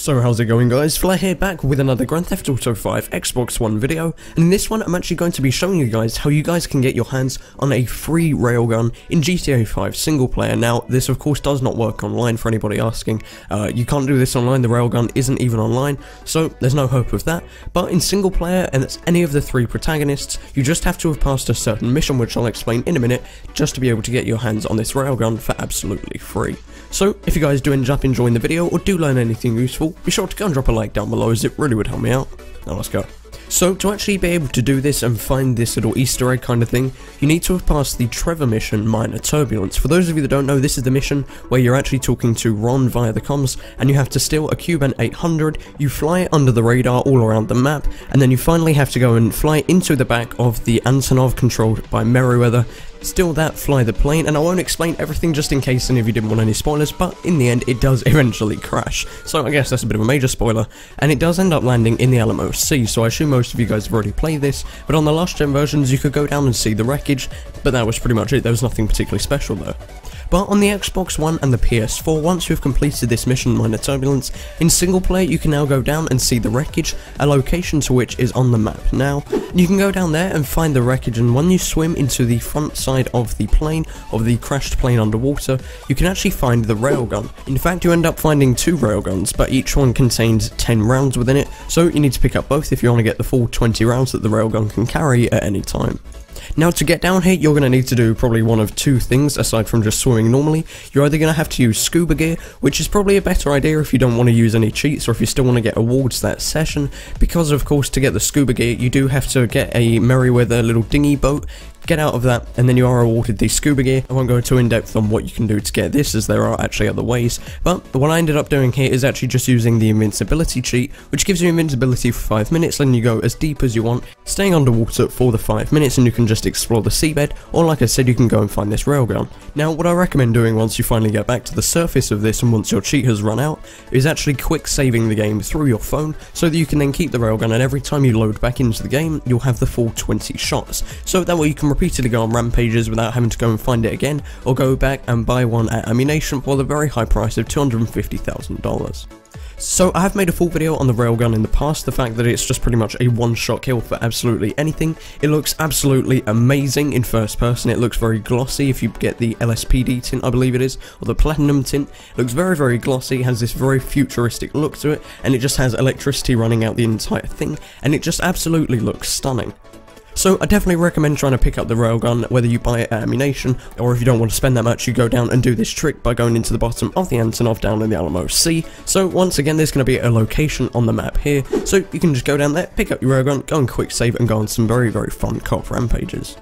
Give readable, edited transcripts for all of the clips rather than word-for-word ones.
So how's it going guys, Flair here back with another Grand Theft Auto 5 Xbox One video, and in this one I'm actually going to be showing you guys how you guys can get your hands on a free railgun in GTA 5 single player. Now this of course does not work online for anybody asking, you can't do this online, the railgun isn't even online, so there's no hope of that, but in single player, and it's any of the three protagonists, you just have to have passed a certain mission which I'll explain in a minute, just to be able to get your hands on this railgun for absolutely free. So if you guys do end up enjoying the video or do learn anything useful, be sure to go and drop a like down below as it really would help me out. Now let's go. So to actually be able to do this and find this little Easter egg kind of thing, you need to have passed the Trevor mission, Minor Turbulence. For those of you that don't know, this is the mission where you're actually talking to Ron via the comms, and you have to steal a Cuban 800, you fly it under the radar all around the map, and then you finally have to go and fly into the back of the Antonov controlled by Merryweather, steal that, fly the plane, and I won't explain everything just in case any of you didn't want any spoilers, but in the end it does eventually crash, so I guess that's a bit of a major spoiler, and it does end up landing in the Alamo Sea, so I assume most of you guys have already played this, but on the last gen versions you could go down and see the wreckage, but that was pretty much it, there was nothing particularly special though. But on the Xbox One and the PS4, once you've completed this mission, Minor Turbulence, in single player you can now go down and see the wreckage, a location to which is on the map. Now, you can go down there and find the wreckage, and when you swim into the front side of the plane, of the crashed plane underwater, you can actually find the railgun. In fact, you end up finding two railguns, but each one contains 10 rounds within it, so you need to pick up both if you want to get the full 20 rounds that the railgun can carry at any time. Now to get down here, you're going to need to do probably one of two things aside from just swimming normally. You're either going to have to use scuba gear, which is probably a better idea if you don't want to use any cheats or if you still want to get awards that session, because of course to get the scuba gear you do have to get a Merryweather little dinghy boat, get out of that, and then you are awarded the scuba gear. I won't go too in depth on what you can do to get this as there are actually other ways, but what I ended up doing here is actually just using the invincibility cheat, which gives you invincibility for 5 minutes, letting you go as deep as you want, staying underwater for the 5 minutes, and you can just explore the seabed, or like I said, you can go and find this railgun. Now what I recommend doing once you finally get back to the surface of this and once your cheat has run out, is actually quick saving the game through your phone, so that you can then keep the railgun, and every time you load back into the game, you'll have the full 20 shots, so that way you can repeatedly go on rampages without having to go and find it again, or go back and buy one at ammunition for the very high price of $250,000. So I have made a full video on the railgun in the past, the fact that it's just pretty much a one-shot kill for absolutely anything. It looks absolutely amazing in first person, it looks very glossy if you get the LSPD tint I believe it is, or the platinum tint. It looks very very glossy, has this very futuristic look to it, and it just has electricity running out the entire thing, and it just absolutely looks stunning. So I definitely recommend trying to pick up the railgun, whether you buy it at ammunition, or if you don't want to spend that much, you go down and do this trick by going into the bottom of the Antonov down in the Alamo Sea. So once again, there's going to be a location on the map here, so you can just go down there, pick up your railgun, go and quick save and go on some very very fun cop rampages.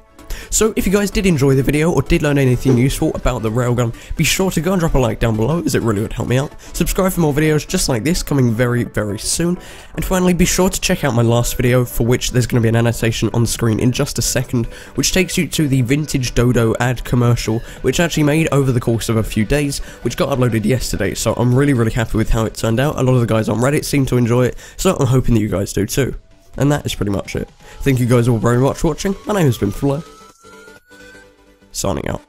So if you guys did enjoy the video or did learn anything useful about the railgun, be sure to go and drop a like down below as it really would help me out. Subscribe for more videos just like this coming very very soon, and finally be sure to check out my last video, for which there's going to be an annotation on screen in just a second, which takes you to the Vintage Dodo ad commercial, which I actually made over the course of a few days, which got uploaded yesterday, so I'm really really happy with how it turned out. A lot of the guys on Reddit seem to enjoy it, so I'm hoping that you guys do too. And that is pretty much it. Thank you guys all very much for watching. My name has been Flair, signing out.